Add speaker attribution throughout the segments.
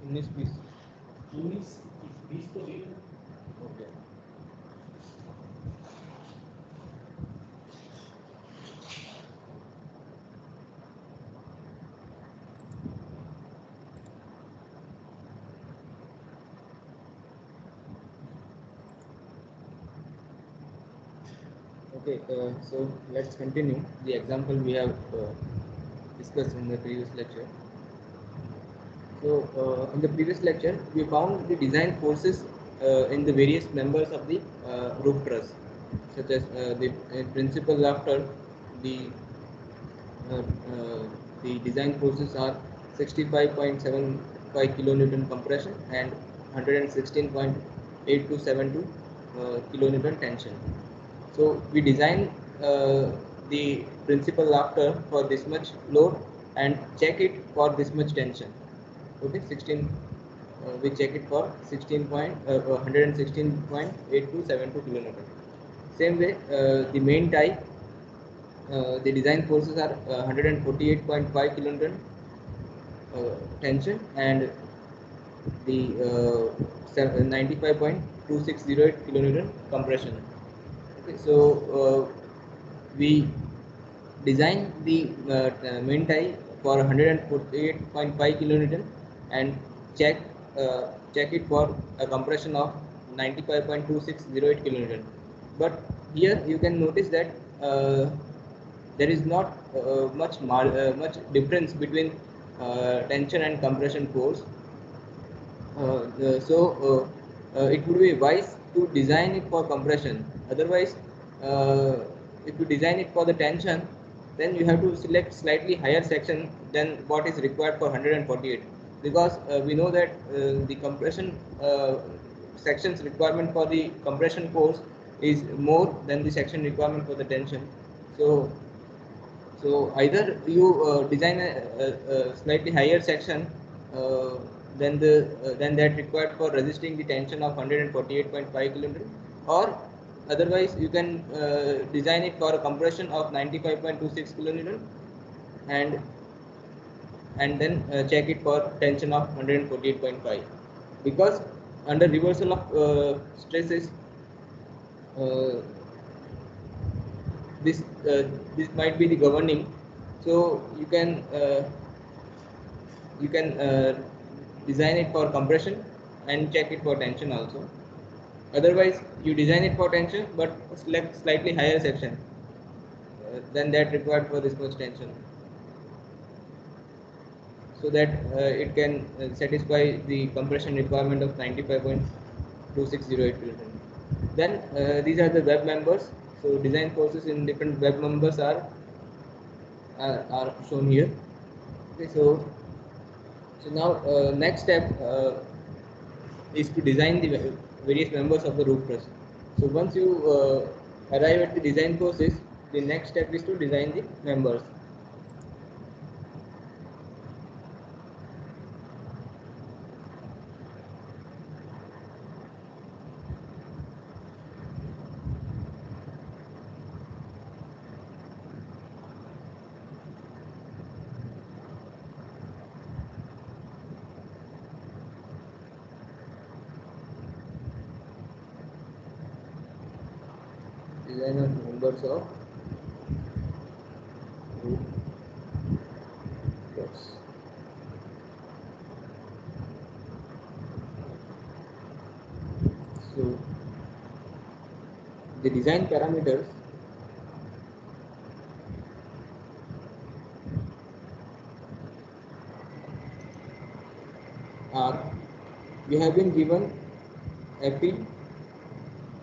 Speaker 1: उन्नीस बीस
Speaker 2: 19-20 तो भी
Speaker 1: okay Okay, so let's continue the example we have discussed in the previous lecture. So, in the previous lecture, we found the design forces in the various members of the roof truss, such as the principal after the uh, uh, the design forces are 65.75 kilonewton compression and 116.8272 kilonewton tension. So we design the principal after for this much load and check it for this much tension. Okay, 16. We check it for 116.8272 kilonewton. Same way, the main tie, the design forces are 148.5 kilonewton tension and the 95.2608 kilonewton compression. Okay, so we design the main tie for 148.5 kilonewton and check check it for a compression of 95.2608 kilonewton. But here you can notice that there is not much difference between tension and compression force. It would be wise to design it for compression. Otherwise, if you design it for the tension, then you have to select slightly higher section than what is required for 148, because we know that the compression sections requirement for the compression force is more than the section requirement for the tension. So either you design a slightly higher section uh, than that required for resisting the tension of 148.5 kilonewton, or otherwise you can design it for a compression of 95.26 kilonewton and then check it for tension of 148.5, because under reversal of stresses uh, this this might be the governing. So you can design it for compression and check it for tension also. Otherwise you design it for tension but select slightly higher section than that required for this much tension, so that it can satisfy the compression requirement of 95.2608 kilonewton. Then these are the web members. So design forces in different web members are shown here. Okay, so now next step is to design the various members of the roof truss. So once you arrive at the design process, the next step is to design the members. Design of members of roof truss. So the design parameters are, we have been given Fe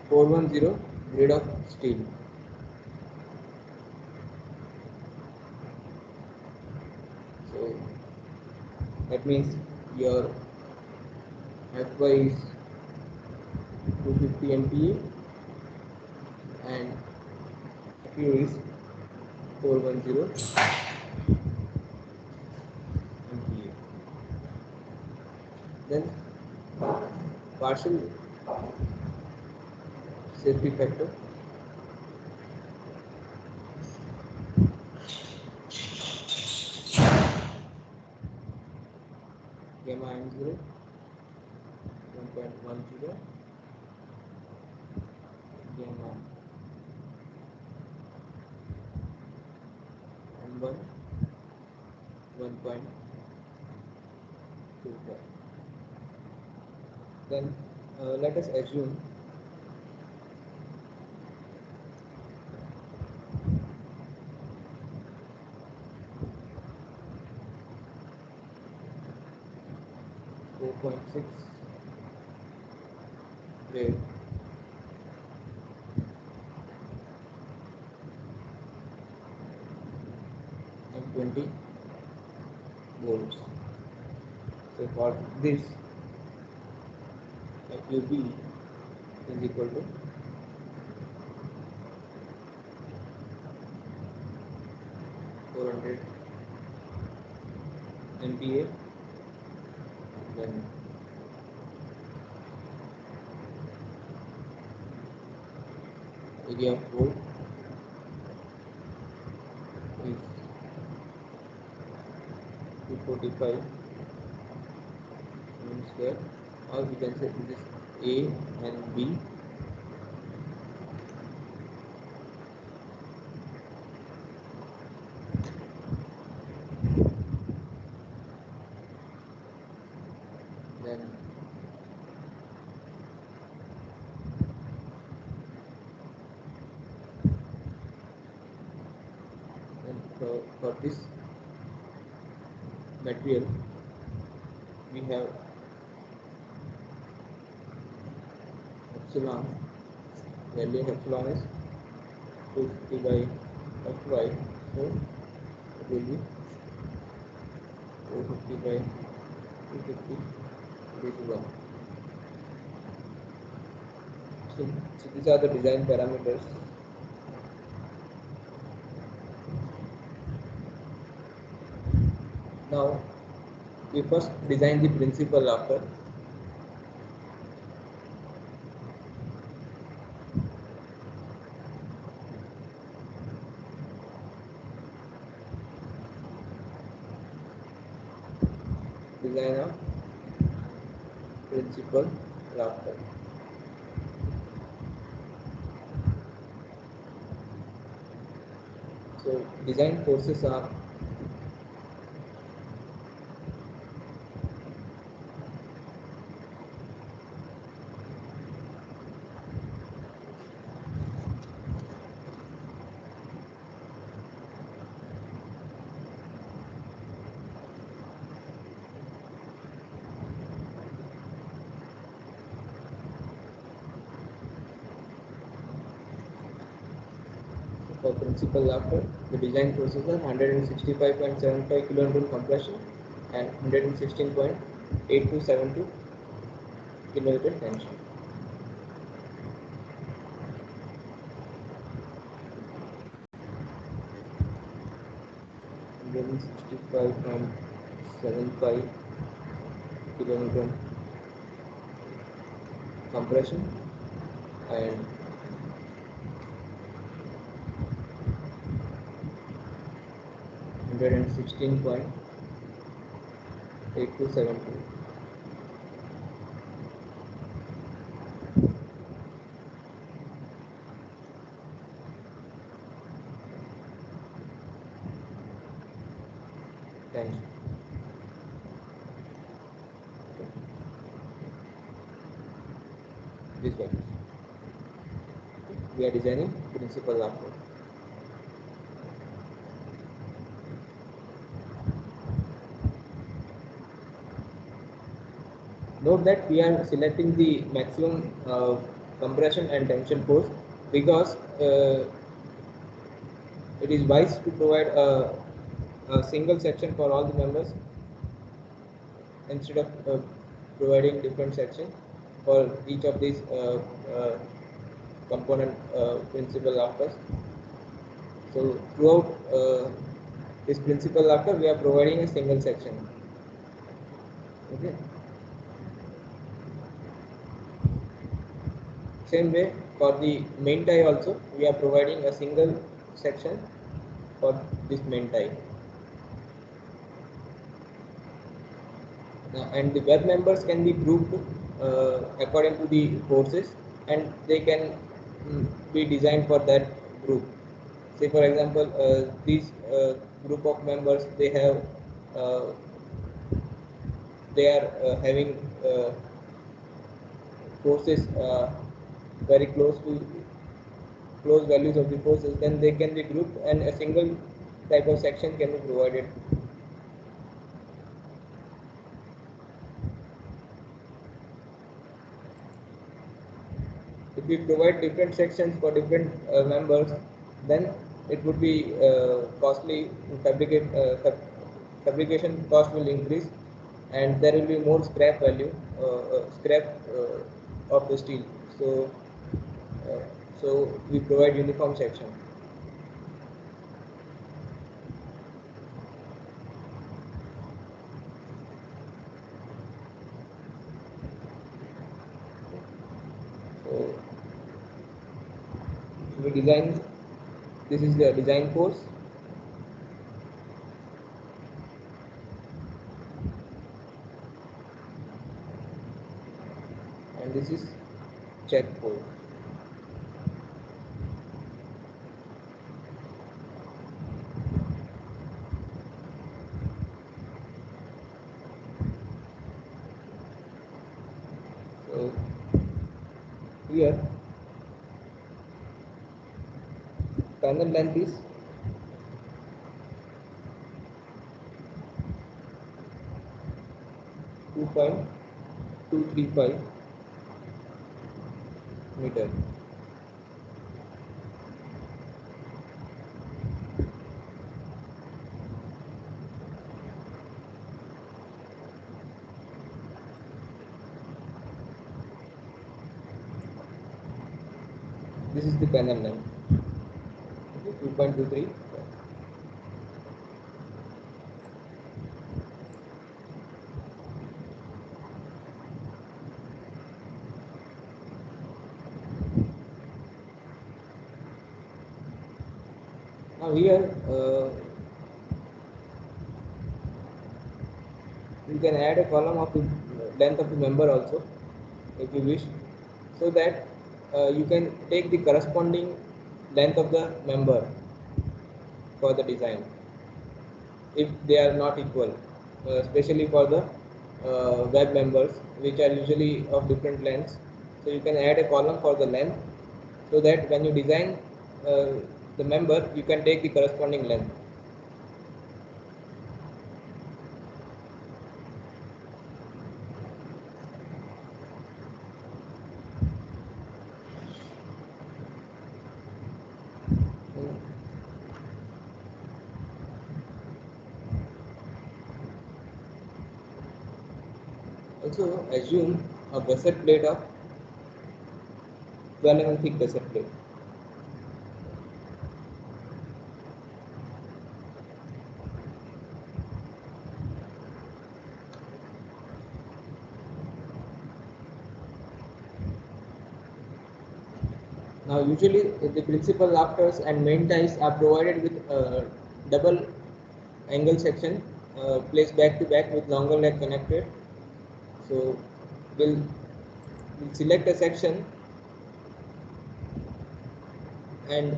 Speaker 1: 410 grade of steel. So that means your Fy is 250 MPa and Fu is 410 MPa. Then partial safety factor gamma m0 1.10, gamma m1 1.25. Then let us assume .6 wave and 20 volts. So for this, QB is equal to 400 MPa, then area of hole is 245 square, or we can say this is A and B. Then for this material we have epsilon, value of epsilon is 250 by Fy, so it will be 450 by 250, this is 1. So these are the design parameters. Now we first design the principal after. Design of principal rafter. So design forces are for principal rafter, the design forces are 165.75 kN compression and 116.8272 kN tension. Then 65.75 kN compression and 116.8272 tension. This values. We are designing principal rafter. Note that we are selecting the maximum compression and tension force because it is wise to provide a single section for all the members instead of providing different section for each of these component principal rafters. So throughout this principal rafter we are providing a single section. Okay. Same way for the main tie also we are providing a single section for this main tie. And the web members can be grouped according to the courses, and they can be designed for that group. Say for example, these group of members, uh, they are having courses very close values of the courses, then they can be grouped and a single type of section can be provided. If we provide different sections for different members, then it would be costly. Fabrication cost will increase, and there will be more scrap of the steel. Uh, so we provide uniform section. So we design. This is the design course. And this is check course. So here panel length is 2.235 meter. This is the panel length. Okay, 2.23. Now here you can add a column of the length of the member also, if you wish, so that you can take the corresponding length of the member for the design if they are not equal, especially for the web members, which are usually of different lengths. So you can add a column for the length, so that when you design uh, the member, you can take the corresponding length. Also assume a gusset plate of 12 mm thick gusset plate. Now usually the principal rafters and main ties are provided with double angle section placed back to back with longer leg connected. So we'll select a section and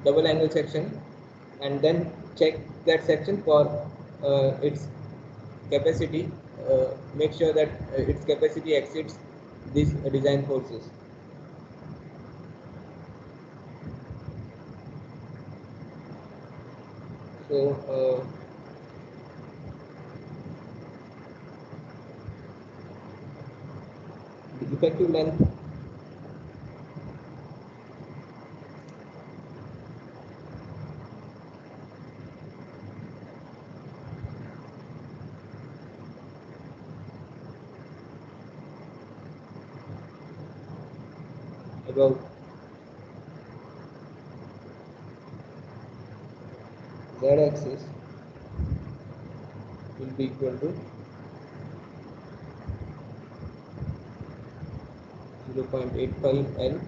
Speaker 1: double angle section, and then check that section for its capacity. Make sure that its capacity exceeds these design forces. So the effective length about z-axis will be equal to 0.85 L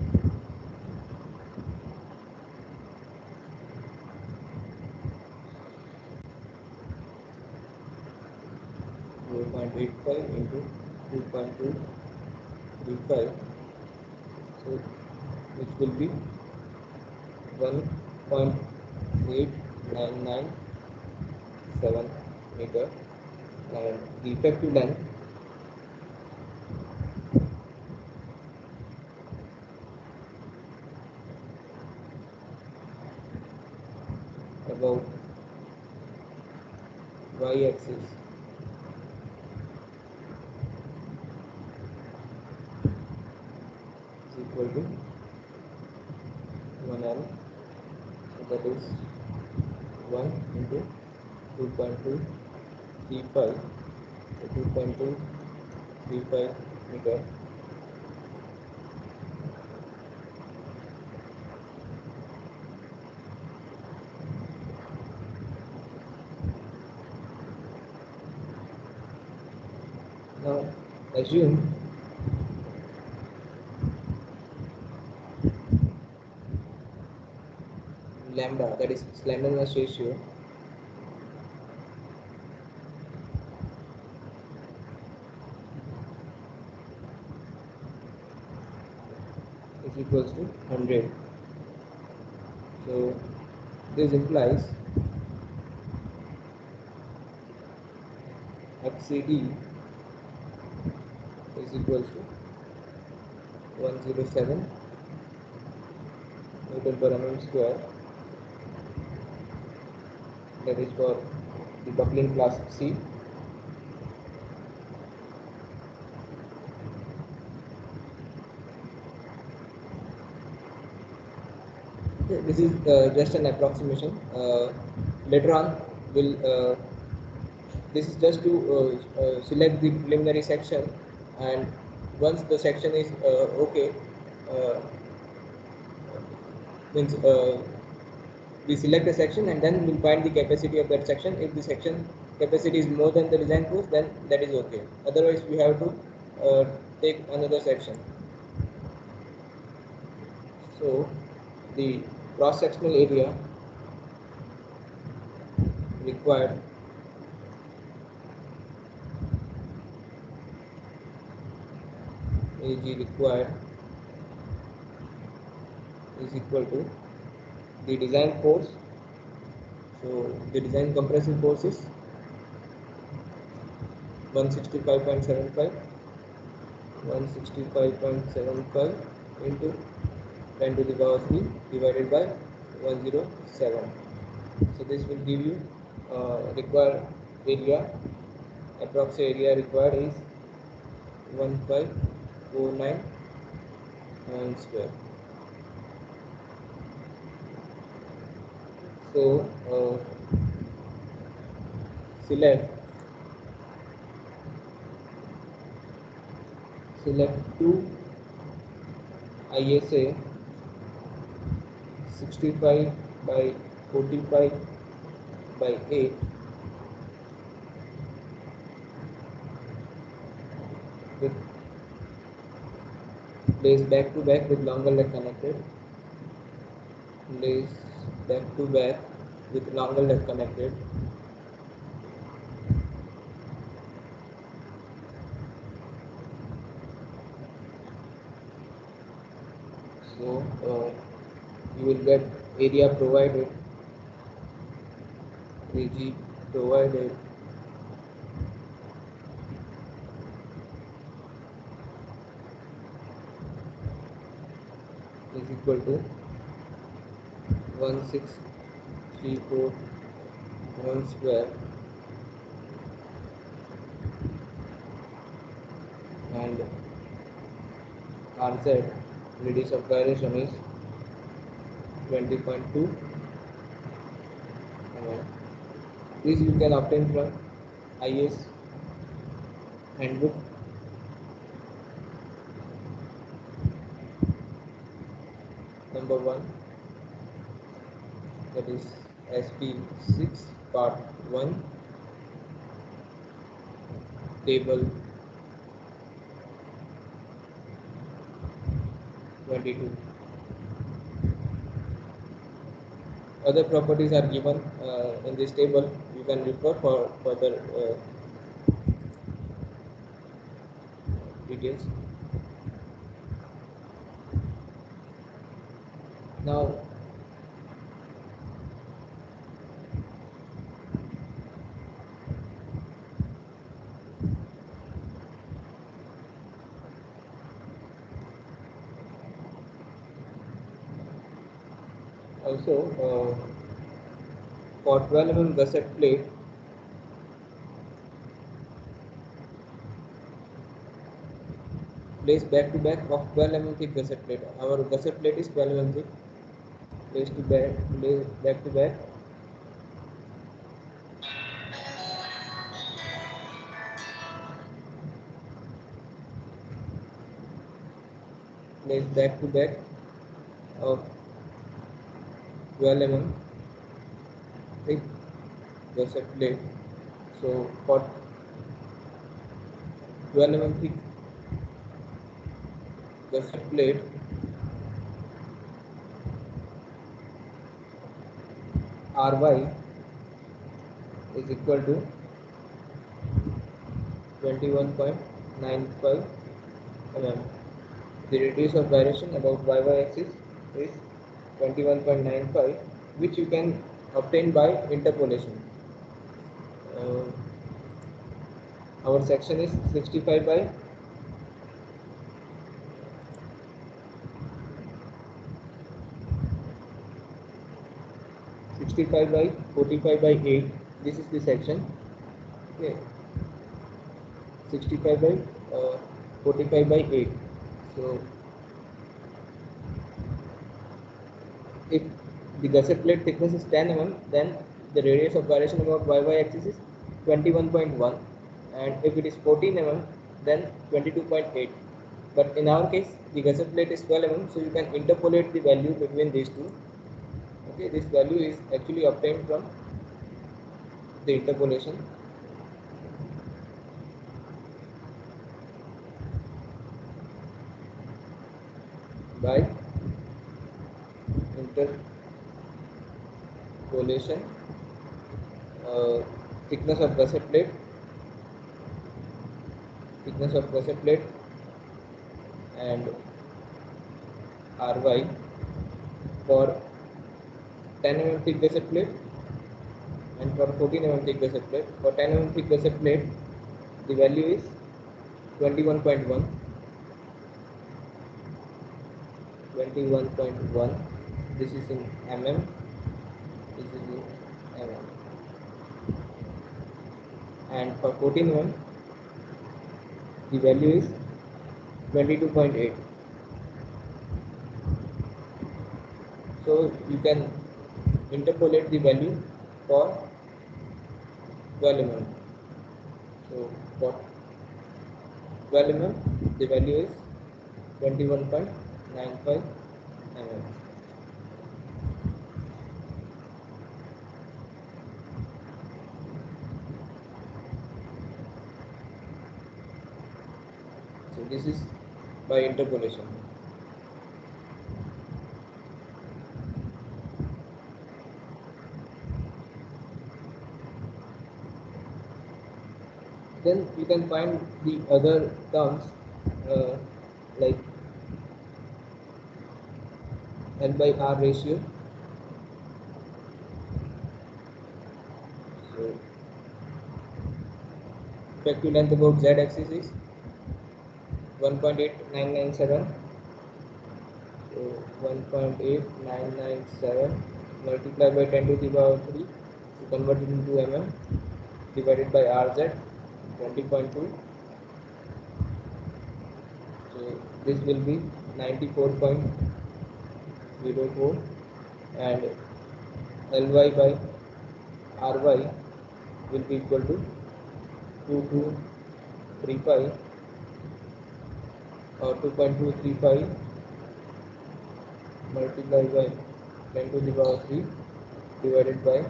Speaker 1: 165 into 2.235, so which will be 1.8997 meter, and the effective length about y-axis is equal to 1L, so that is 1 into 2.235, so 2.235 meter. Now assume lambda, that is slenderness ratio, is equals to 100. So this implies XCD is equals to 107 Newton per mm square, that is for the buckling class C. Okay, this is just an approximation. Later on, this is just to select the preliminary section, and once the section is okay, means we select a section and then we'll find the capacity of that section. If the section capacity is more than the design force, then that is okay. Otherwise, we have to take another section. So the cross-sectional area required AG required is equal to the design force. So the design compressive force is 165.75 into 10 to the power 3 divided by 107. So this will give you required area. Approximate area required is 1549 square. So select two ISA 65 by 45 by 8 with placed back to back with longer leg connected, placed back to back with longer leg connected. So you will get area provided, AG provided is equal to 16341 square, and RZ, radius of gyration, is 20.2 mm. This you can obtain from IS handbook. Number 1, that is SP6 part 1, table 22. Other properties are given in this table. You can refer for further details. Now also for 12 mm gusset plate, place back to back of 12 mm thick gusset plate. Our gusset plate is 12 mm thick. Place back to back. Place back to back of 12 mm thick gusset plate. So for 12 mm thick gusset plate, Ry is equal to 21.95 mm. The radius of gyration about y axis is 21.95, which you can obtain by interpolation. Our section is 65 by 45 by 8. This is the section. Okay. 65 by 45 by 8. So if the gusset plate thickness is 10 mm, then the radius of gyration about y axis is 21.1, and if it is 14 mm, then 22.8. But in our case, the gusset plate is 12 mm, so you can interpolate the value between these two. Okay, this value is actually obtained from the interpolation. By interpolation, thickness of gusset plate and Ry for 10 mm thick gusset plate and for 14 mm thick gusset plate. For 10 mm thick gusset plate, the value is 21.1. 21.1. This is in mm. This is in mm. And for 14 mm, the value is 22.8. So you can interpolate the value for 12 mm. So for 12 mm, the value is 21.95 mm. So this is by interpolation. Then you can find the other terms like L by R ratio. So effective length about Z axis is 1.8997. So 1.8997 multiplied by 10 to the power 3, so convert it into mm, divided by Rz, 20.2. So this will be 94.04, and Ly by Ry will be equal to 2235 or 2.235 multiplied by 10 to the power 3 divided by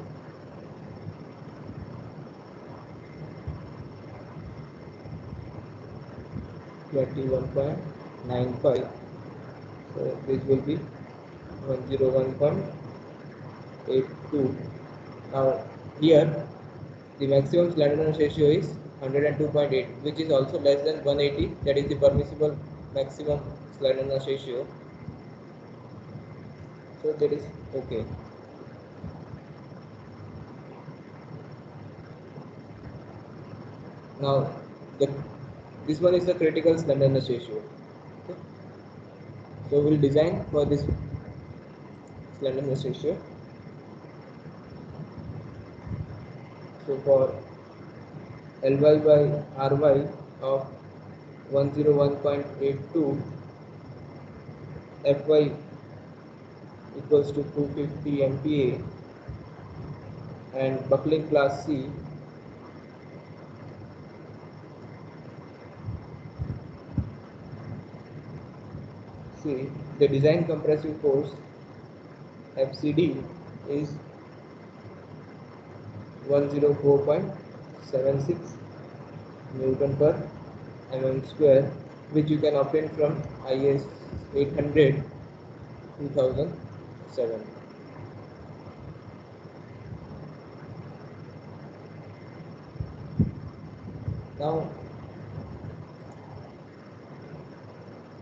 Speaker 1: 21.95. So this will be 101.82. Now here the maximum slenderness ratio is 102.8, which is also less than 180, that is the permissible maximum slenderness ratio. So that is okay. Now this one is the critical slenderness ratio. Okay. So we'll design for this slenderness ratio. So for Ly by Ry of 101.82, Fy equals to 250 MPa, and buckling class C the design compressive force FCD is 104.76 Newton per mm square, which you can obtain from IS 800 2007. Now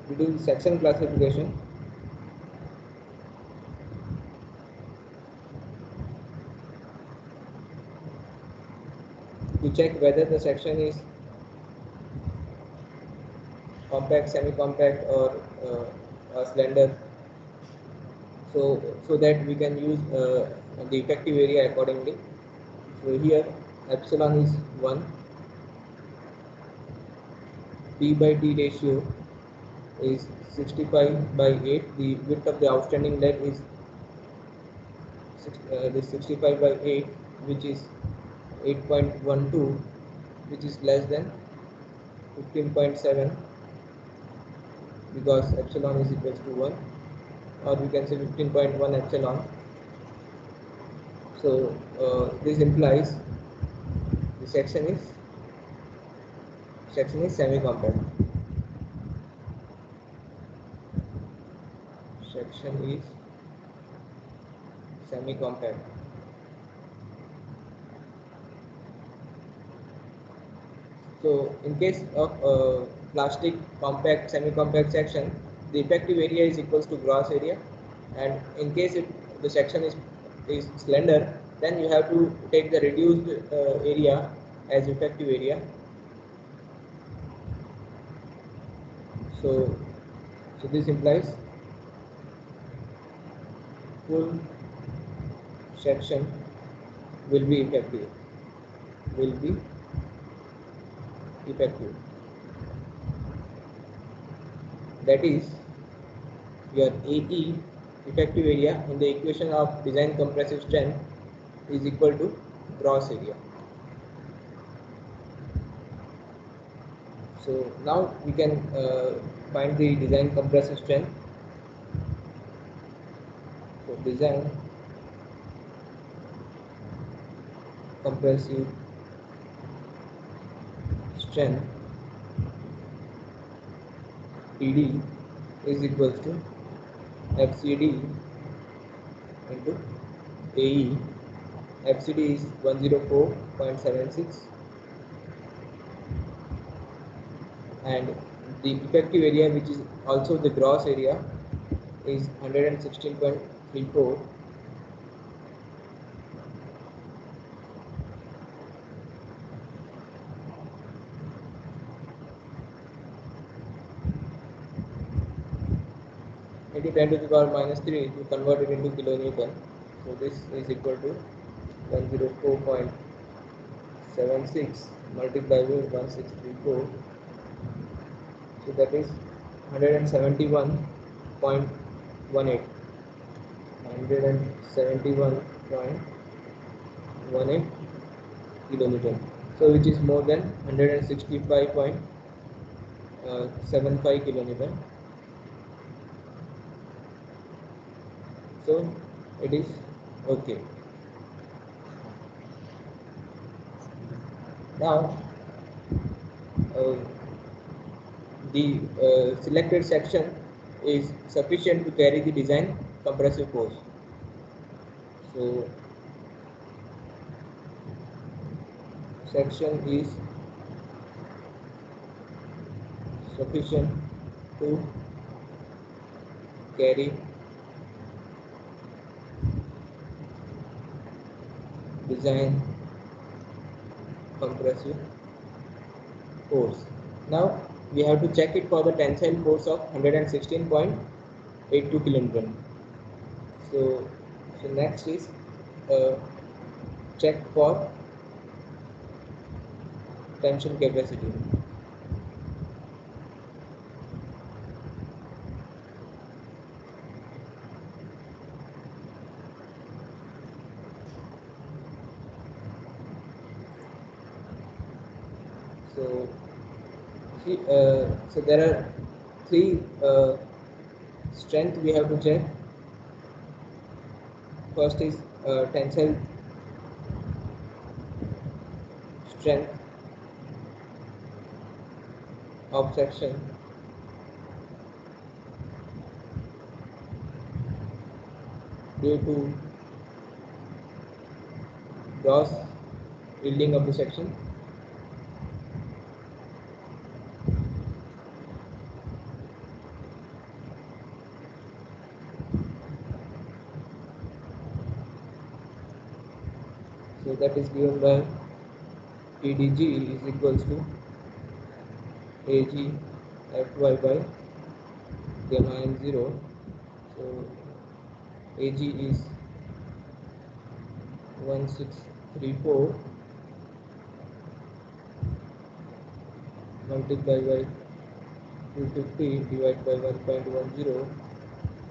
Speaker 1: we do the section classification. To check whether the section is compact, semi-compact, or slender, so that we can use the effective area accordingly. So here epsilon is 1, P by T ratio is 65 by 8. The width of the outstanding leg is 65 by 8, which is 8.12, which is less than 15.7, because epsilon is equals to 1, or we can say 15.1 epsilon. So this implies the section is semi-compact. Section is semi-compact. So in case of plastic compact, semi-compact section, the effective area is equals to gross area, and in case the section is slender, then you have to take the reduced area as effective area. So this implies full section will be effective. That is, your AE, effective area, in the equation of design compressive strength, is equal to gross area. So now we can find the design compressive strength. So design compressive strength TD is equal to FCD into AE. FCD is 104.76, and the effective area, which is also the gross area, is 116.34. Into 10 to the power minus 3 to convert it into kilonewton. So this is equal to 104.76 multiplied with 1634. So that is 171.18. 171.18 kilonewton. So which is more than 165.75 kilonewton. So it is okay. Now the selected section is sufficient to carry the design compressive force. So section is sufficient to carry design compressive force. Now we have to check it for the tensile force of 116.82 kilonewton. So next is check for tension capacity. So so there are three strength we have to check. First is tensile strength of section due to gross yielding of the section. So that is given by TDG is equals to AG Fy by gamma m0. So AG is 1634 multiplied by 250 divided by 1.10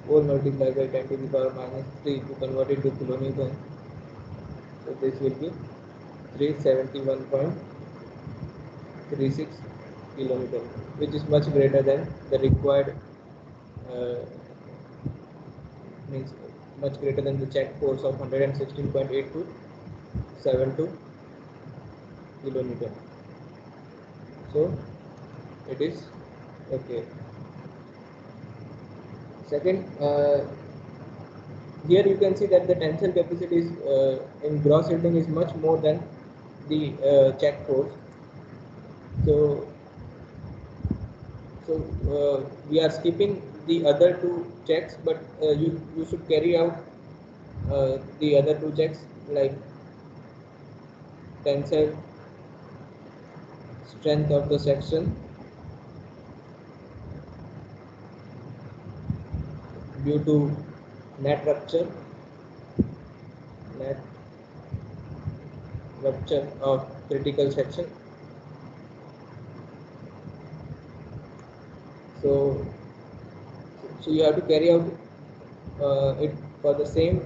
Speaker 1: whole multiplied by 10 to the power minus 3 to convert it to kilonewton. So this will be 371.36 kilonewton, which is much greater than the required means much greater than the check force of 116.8272 kilonewton. So it is okay. Second, here you can see that the tensile capacity is in gross yielding is much more than the check force. So we are skipping the other two checks, but you should carry out the other two checks like tensile strength of the section due to net rupture of critical section. So you have to carry out it for the same.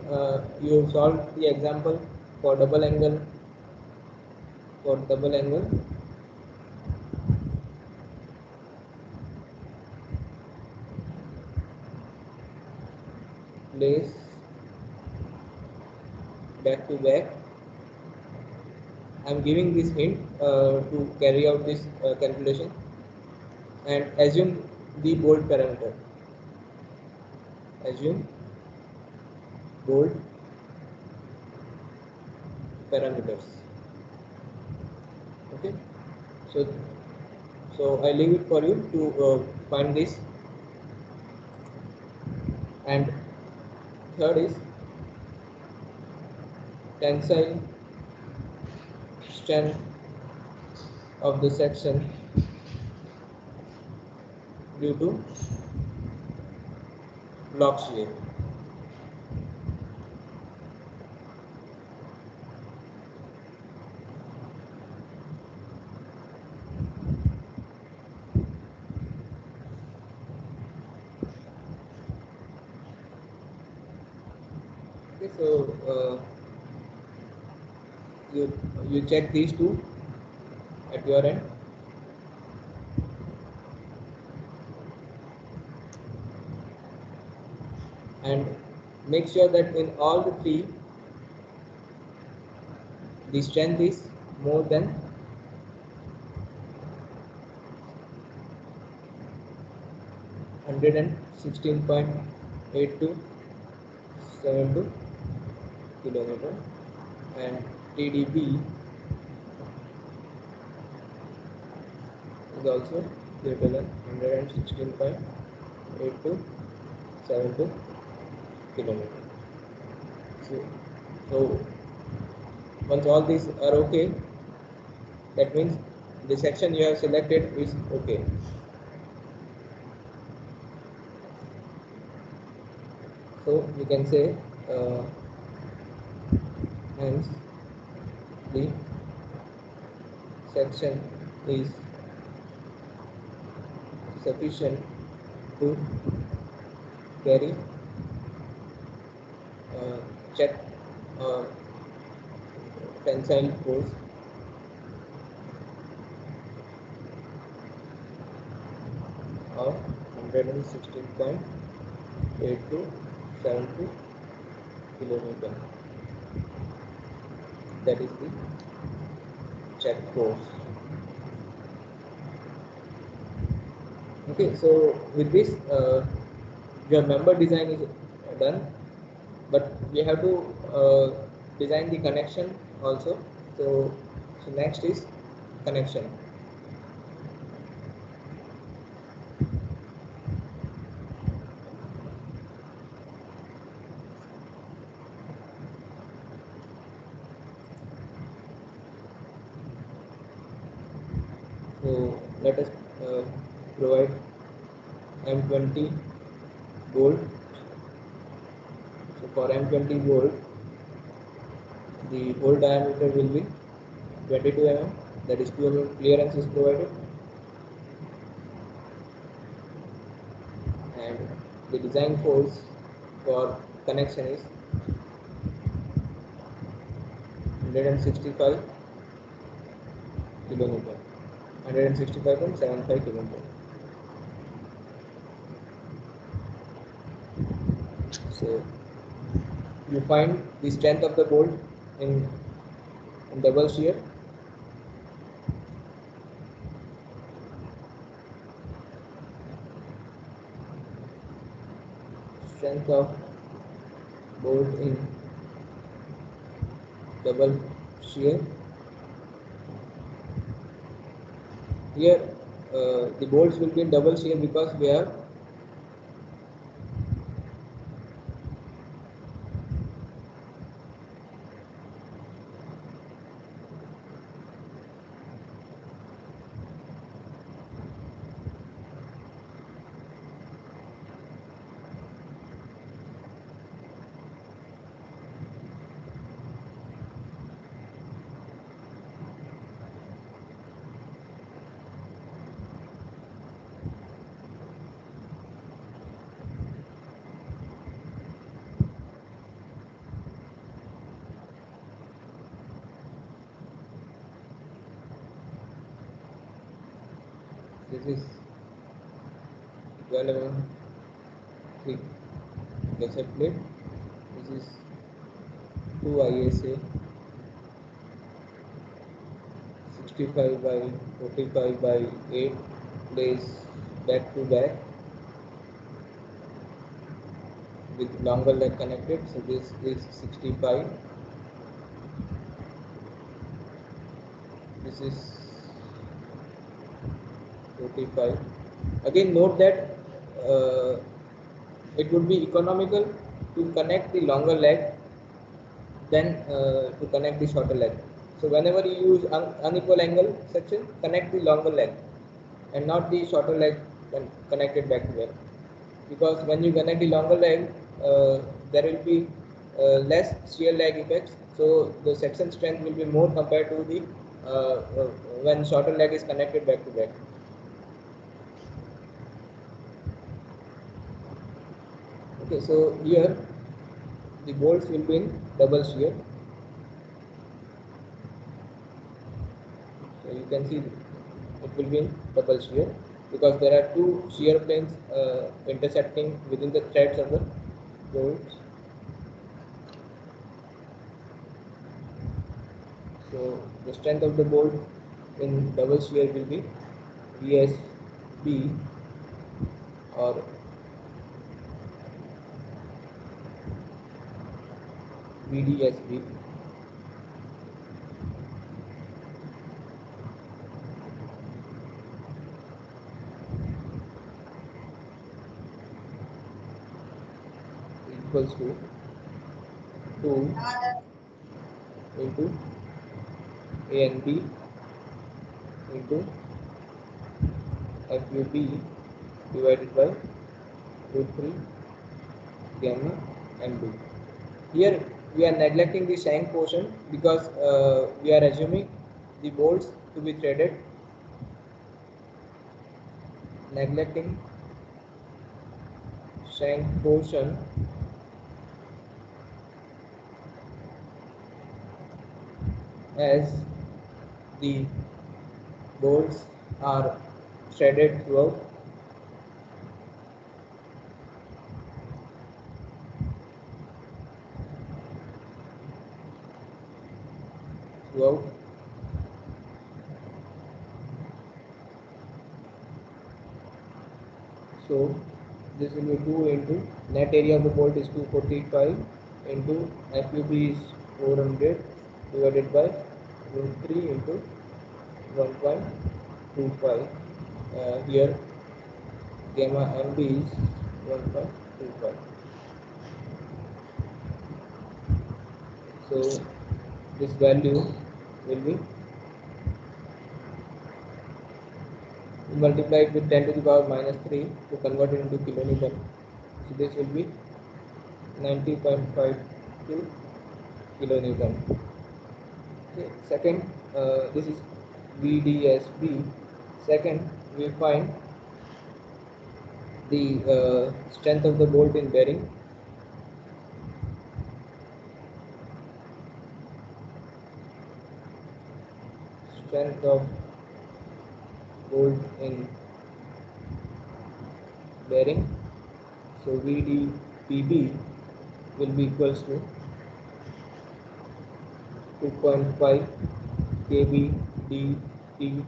Speaker 1: You solve the example for double angle. Place back to back. I am giving this hint to carry out this calculation, and assume the bolt parameter. Assume bolt parameters. Okay. So I leave it for you to find this. And third is tensile strength of the section due to block shear. Okay, so you check these two at your end. And make sure that in all the three the strength is more than 116.8272 kilonewton, and TDB is also greater than 116.8272 kilometer. So once all these are okay, that means the section you have selected is okay. So we can say hence the section is sufficient to carry check tensile force of 116.8272 kilonewton. That is the check force. Okay, so with this your member design is done, but we have to design the connection also. So next is connection. So let us provide M20 bolt. So for M20 bolt, the hole diameter will be 22 mm, that is 2 mm clearance is provided, and the design force for connection is 165 kilonewton, 165.75 kilonewton. So you find the strength of the bolt in double shear. Strength of bolt in double shear. Here the bolts will be in double shear because we have this is 12 mm thick gusset plate. This is 2 ISA 65 by 45 by 8 placed back to back with longer leg connected. So this is 65. This is 45. Again, note that it would be economical to connect the longer leg than to connect the shorter leg. So whenever you use unequal angle section, connect the longer leg and not the shorter leg when connected back to back. Because when you connect the longer leg, there will be less shear lag effects. So the section strength will be more compared to the when shorter leg is connected back to back. Okay, so here the bolts will be in double shear. So you can see it will be in double shear because there are two shear planes intersecting within the threads of the bolts. So the strength of the bolt in double shear will be VSB or VDSB. equals to 2 into A and B into FUB divided by root 3 gamma MB. Here we are neglecting the shank portion because we are assuming the bolts to be threaded, neglecting shank portion as the bolts are threaded throughout so this will be 2 into net area of the bolt is 245 into FUB is 400 divided by root 3 into 1.25. Here gamma MB is 1.25. So this value will be multiplied with 10 to the power minus 3 to convert it into kilonewton. So this will be 90.52 kilonewton. Okay. Second, this is VDSB. Second, we find the strength of the bolt in bearing. Strength of bolt in bearing. So VDPB will be equals to 2.5 kb dt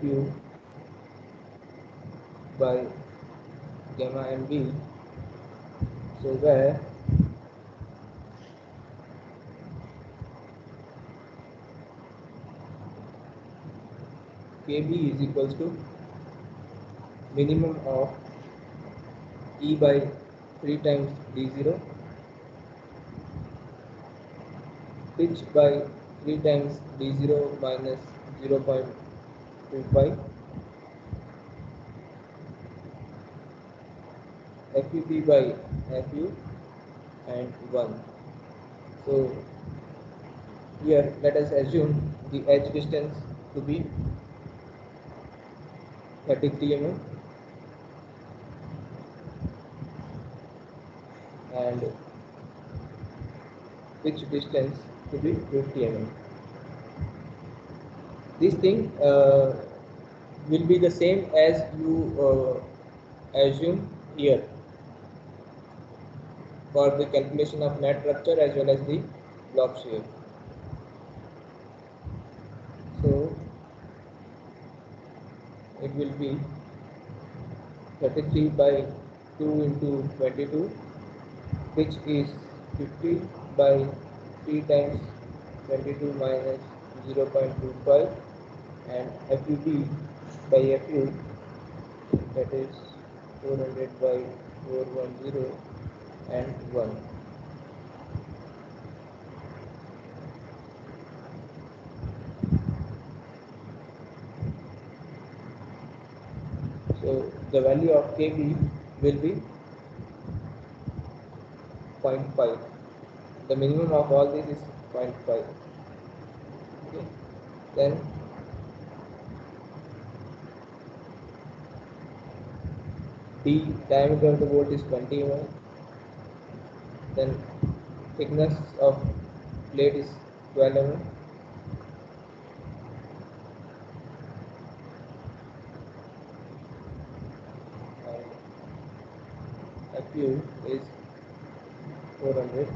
Speaker 1: fu by gamma MB. So where kb is equals to minimum of E by 3 times d0, pitch by 3 times d0 minus 0.25, FUB by FU and 1. So here let us assume the edge distance to be 33 mm and pitch distance to be 50 mm. This thing will be the same as you assume here for the calculation of net rupture as well as the block shear. So it will be 33 by 2 into 22, which is 50 by 3 times 22 minus 0.25, and FUB by FU, that is 400 by 410 and 1. So the value of KB will be 0.5. The minimum of all this is 0.5. Okay. Then D diameter of the bolt is 20 mm. Then thickness of plate is 12 mm. And FU is 400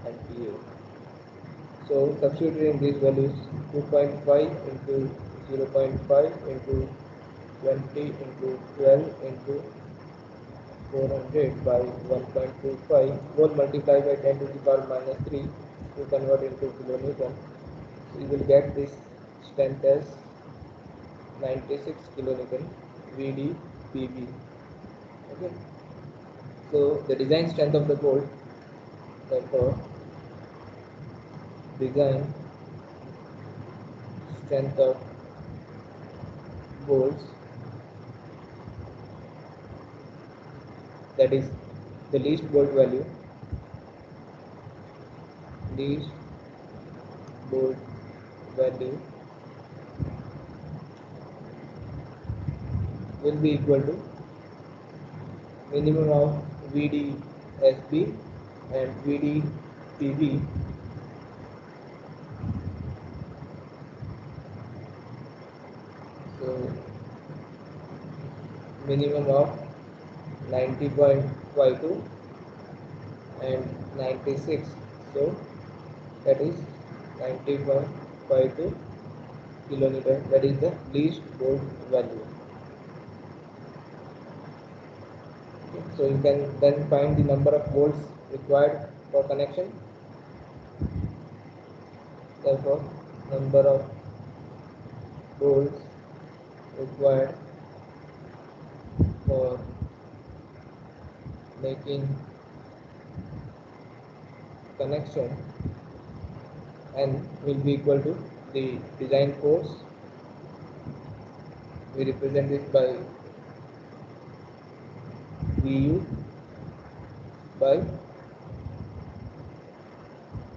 Speaker 1: MPa. So substituting these values, 2.5 into 0.5 into 20 into 12 into 400 by 1.25 whole multiplied by 10 to the power minus 3 to convert into kilonewton. So you will get this strength as 96 kilonewton VDPB. Okay. So the design strength of the bolt, therefore design strength of bolts, that is the least bolt value, least bolt value will be equal to minimum of VDSB and VDPB so minimum of 90.52 and 96, so that is 90.52 kilonewton, that is the least bolt value. Okay, so you can then find the number of bolts required for connection. Therefore number of bolts required for making connection N will be equal to the design force. We represent it by VU by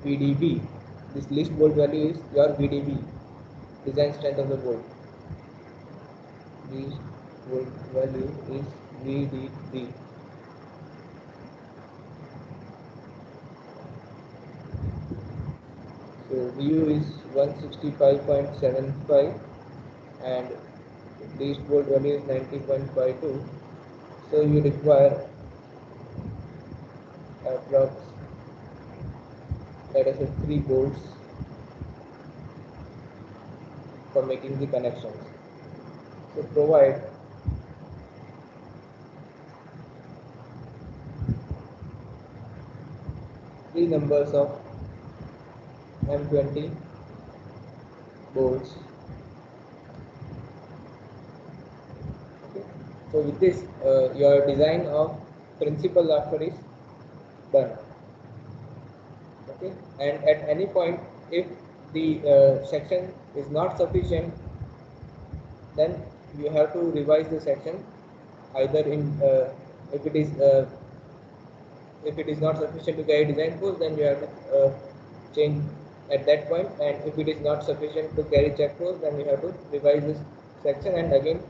Speaker 1: VDB. This least bolt value is your VDB, design strength of the bolt. Least bolt value is VDB. So VU is 165.75 and least bolt value is 90.52. So you require approx, let us say 3 bolts for making the connections. So provide three numbers of M20 bolts. Okay. So with this, your design of principal after is done. Okay, and at any point, if the section is not sufficient, then you have to revise the section. Either in if it is not sufficient to carry design force, then you have to change at that point, and if it is not sufficient to carry check force, then you have to revise this section and again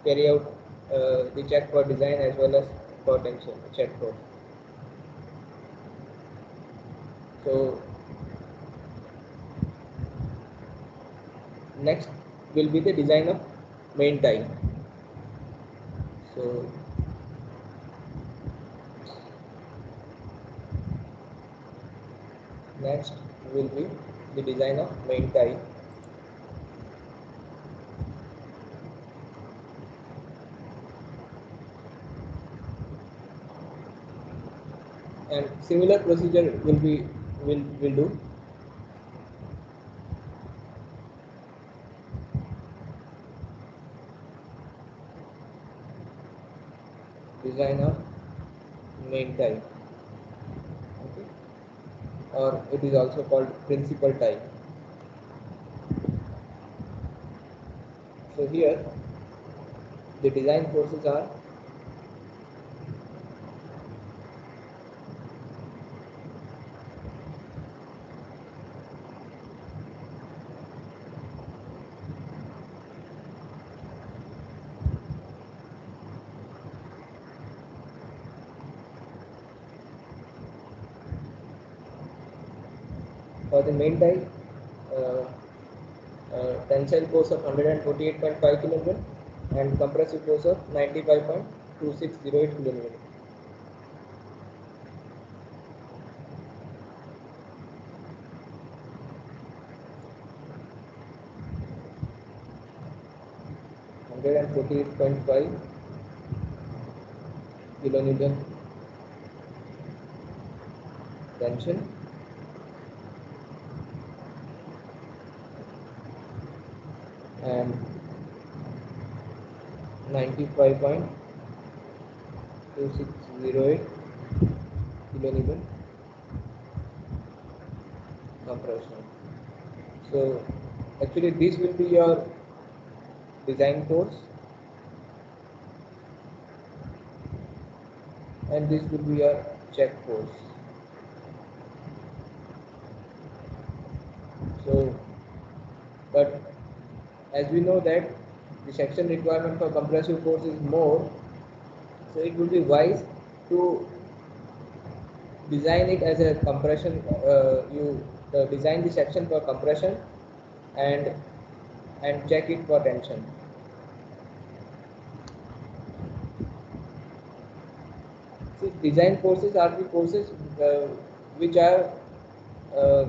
Speaker 1: carry out the check for design as well as for tension check force. So next will be the design of main tie. So next will be the design of main tie. And similar procedure will do. Design of main tie, okay, or it is also called principal tie. So here the design forces are for the main tie, tensile force of 148.5 kN and compressive force of 95.2608 kN. And 48.5 kilonewton tension and 95.2608 explainable compression. So actually this will be your design course, and this will be your check course. So, but as we know that the section requirement for compressive course is more, so it would be wise to design it as a compression. You design the section for compression and check it for tension. See, design courses are the courses which are uh,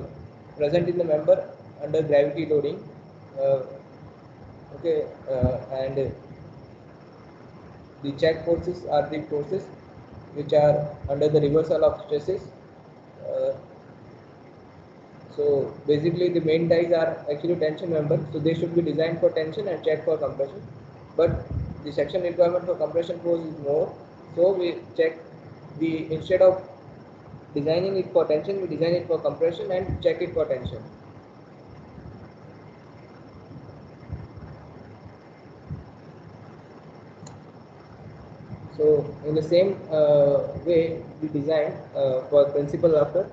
Speaker 1: present in the member under gravity loading. Okay, and the check courses are the courses which are under the reversal of stresses. Uh, so basically the main ties are actually tension members, so they should be designed for tension and checked for compression. But the section requirement for compression course is more, so we check the, instead of designing it for tension, we design it for compression and check it for tension. So in the same way we design for principal after,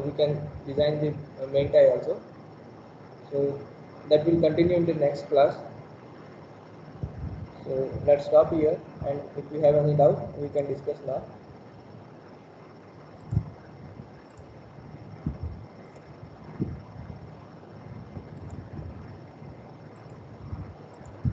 Speaker 1: we can design the main tie also. So that will continue in the next class. So let's stop here, and if you have any doubt we can discuss now.